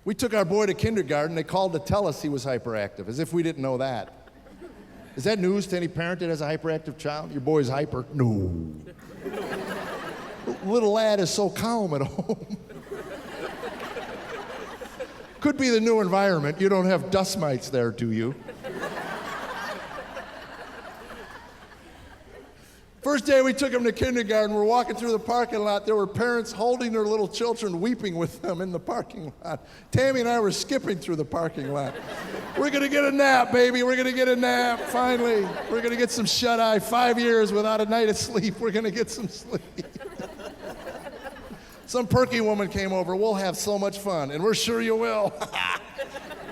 We took our boy to kindergarten. They called to tell us he was hyperactive, as if we didn't know that. Is that news to any parent that has a hyperactive child? Your boy's hyper? No. Little lad is so calm at home. Could be the new environment. You don't have dust mites there, do you? First day we took him to kindergarten, we're walking through the parking lot. There were parents holding their little children, weeping with them in the parking lot. Tammy and I were skipping through the parking lot. We're gonna get a nap, baby. We're gonna get a nap, finally. We're gonna get some shut-eye. 5 years without a night of sleep. We're gonna get some sleep. Some perky woman came over. We'll have so much fun, and we're sure you will.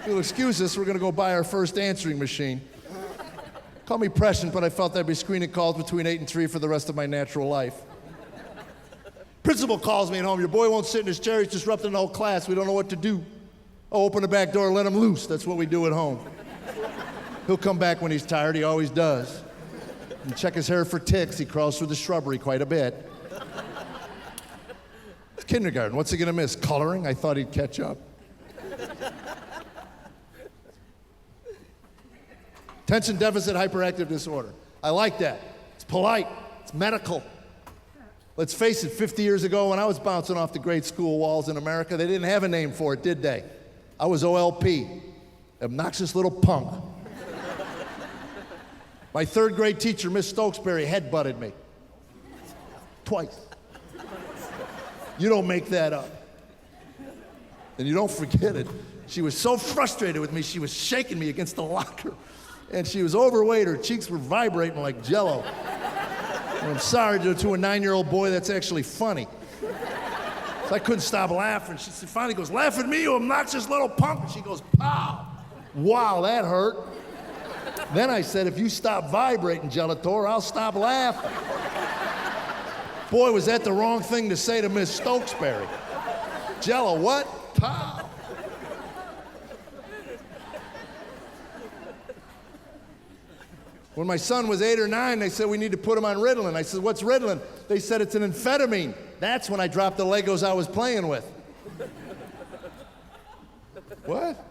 If you'll excuse us, we're gonna go buy our first answering machine. Call me prescient, but I felt I'd be screening calls between 8 and 3 for the rest of my natural life. Principal calls me at home. Your boy won't sit in his chair. He's disrupting the whole class. We don't know what to do. Oh, open the back door and let him loose. That's what we do at home. He'll come back when he's tired. He always does. And check his hair for ticks. He crawls through the shrubbery quite a bit. It's kindergarten. What's he going to miss? Coloring? I thought he'd catch up. Attention deficit hyperactive disorder. I like that. It's polite. It's medical. Let's face it, 50 years ago when I was bouncing off the great school walls in America, they didn't have a name for it, did they? I was OLP, obnoxious little punk. My third grade teacher, Miss Stokesbury, headbutted me. Twice. You don't make that up. And you don't forget it. She was so frustrated with me, she was shaking me against the locker. And she was overweight, her cheeks were vibrating like jello. And I'm sorry to a 9-year-old boy, that's actually funny. So I couldn't stop laughing. She finally goes, laugh at me, you obnoxious little punk. And she goes, pow. Wow, that hurt. Then I said, if you stop vibrating, Gelator, I'll stop laughing. Boy, was that the wrong thing to say to Miss Stokesbury. Jello, what? Pow. When my son was 8 or 9, they said we need to put him on Ritalin. I said, what's Ritalin? They said it's an amphetamine. That's when I dropped the Legos I was playing with. What?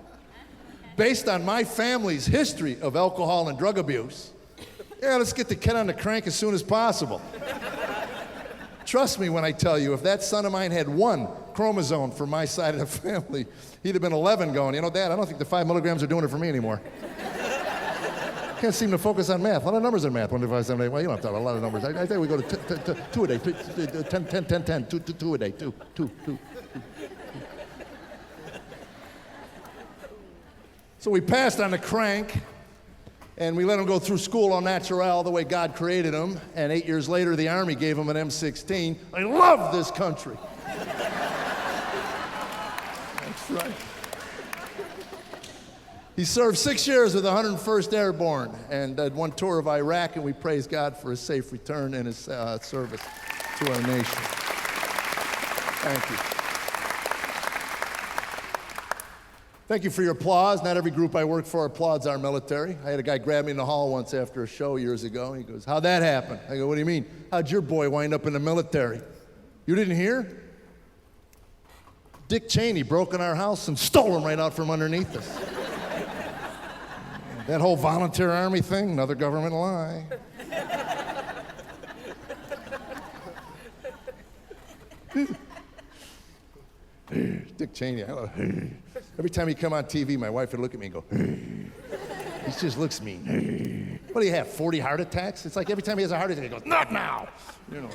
Based on my family's history of alcohol and drug abuse, yeah, let's get the kid on the crank as soon as possible. Trust me when I tell you, if that son of mine had 1 chromosome for my side of the family, he'd have been 11 going, you know, Dad, I don't think the 5 milligrams are doing it for me anymore. Can't seem to focus on math. A lot of numbers in math. 1, 2, 5, 7, 8. Well, you don't have to have a lot of numbers. I think we go to 2 a day. 10, 10, 10, 10. 2 a day. 2. So we passed on the crank, and we let him go through school au naturel the way God created him. And 8 years later, the Army gave him an M16. I love this country. That's right. He served 6 years with the 101st Airborne and did 1 tour of Iraq, and we praise God for his safe return and his service to our nation. Thank you. Thank you for your applause. Not every group I work for applauds our military. I had a guy grab me in the hall once after a show years ago. He goes, how'd that happen? I go, what do you mean? How'd your boy wind up in the military? You didn't hear? Dick Cheney broke in our house and stole him right out from underneath us. That whole volunteer army thing, another government lie. Dick Cheney, every time he come on TV, my wife would look at me and go, he just looks mean. What do you have, 40 heart attacks? It's like every time he has a heart attack, he goes, not now, you know.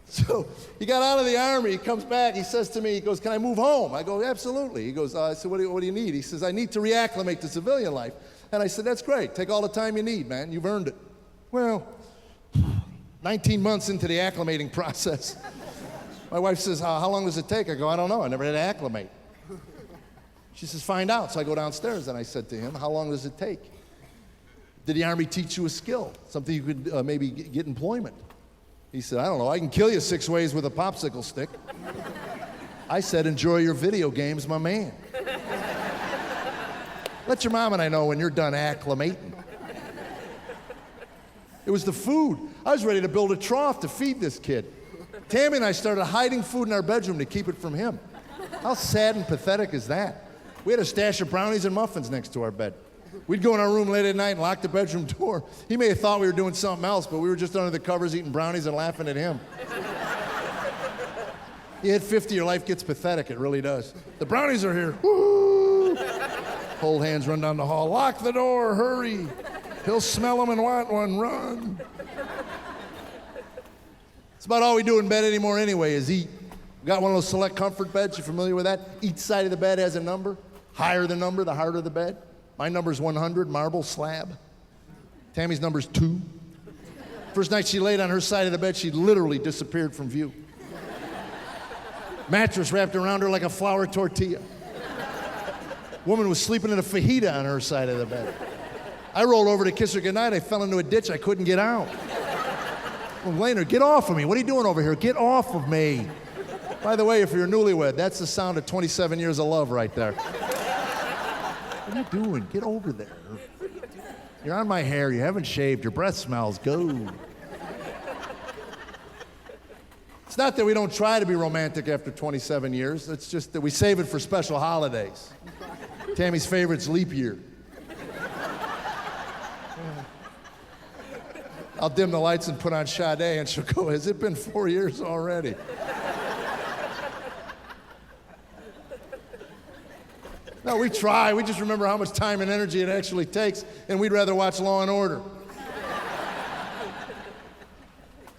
So he got out of the Army, he comes back, he says to me, he goes, can I move home? I go, absolutely. He goes, I said, what do you need? He says, I need to reacclimate to civilian life. And I said, that's great, take all the time you need, man, you've earned it. Well, 19 months into the acclimating process, my wife says, how long does it take? I go, I don't know, I never had to acclimate. She says, find out. So I go downstairs and I said to him, how long does it take? Did the Army teach you a skill, something you could maybe get employment? He said, I don't know, I can kill you 6 ways with a popsicle stick. I said, enjoy your video games, my man. Let your mom and I know when you're done acclimating. It was the food. I was ready to build a trough to feed this kid. Tammy and I started hiding food in our bedroom to keep it from him. How sad and pathetic is that? We had a stash of brownies and muffins next to our bed. We'd go in our room late at night and lock the bedroom door. He may have thought we were doing something else, but we were just under the covers eating brownies and laughing at him. You hit 50, your life gets pathetic. It really does. The brownies are here. Woo! Hold hands, run down the hall. Lock the door, hurry. He'll smell them and want one, run. It's about all we do in bed anymore anyway is eat. We got one of those select comfort beds. You familiar with that? Each side of the bed has a number. Higher the number, the harder the bed. My number's 100, marble slab. Tammy's number's 2. First night she laid on her side of the bed, she literally disappeared from view. Mattress wrapped around her like a flour tortilla. Woman was sleeping in a fajita on her side of the bed. I rolled over to kiss her goodnight. I fell into a ditch. I couldn't get out. Well, Laner, get off of me. What are you doing over here? Get off of me. By the way, if you're newlywed, that's the sound of 27 years of love right there. What are you doing? Get over there. You're on my hair. You haven't shaved. Your breath smells. Go. It's not that we don't try to be romantic after 27 years. It's just that we save it for special holidays. Tammy's favorite's leap year. I'll dim the lights and put on Sade, and she'll go, has it been 4 years already? No, we try. We just remember how much time and energy it actually takes, and we'd rather watch Law and Order.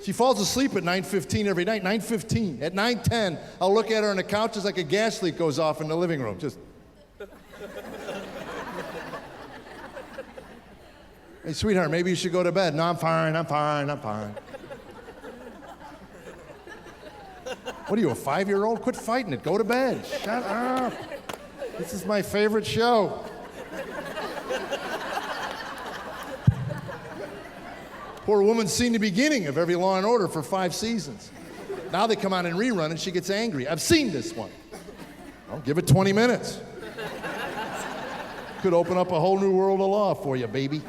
She falls asleep at 9:15 every night, 9:15. At 9:10, I'll look at her on the couch, it's like a gas leak goes off in the living room. Just. Hey, sweetheart, maybe you should go to bed. No, I'm fine. What are you, a 5-year-old? Quit fighting it. Go to bed. Shut up. This is my favorite show. Poor woman's seen the beginning of every Law and Order for 5 seasons. Now they come on and rerun and she gets angry. I've seen this one. Well, give it 20 minutes. Could open up a whole new world of law for you, baby.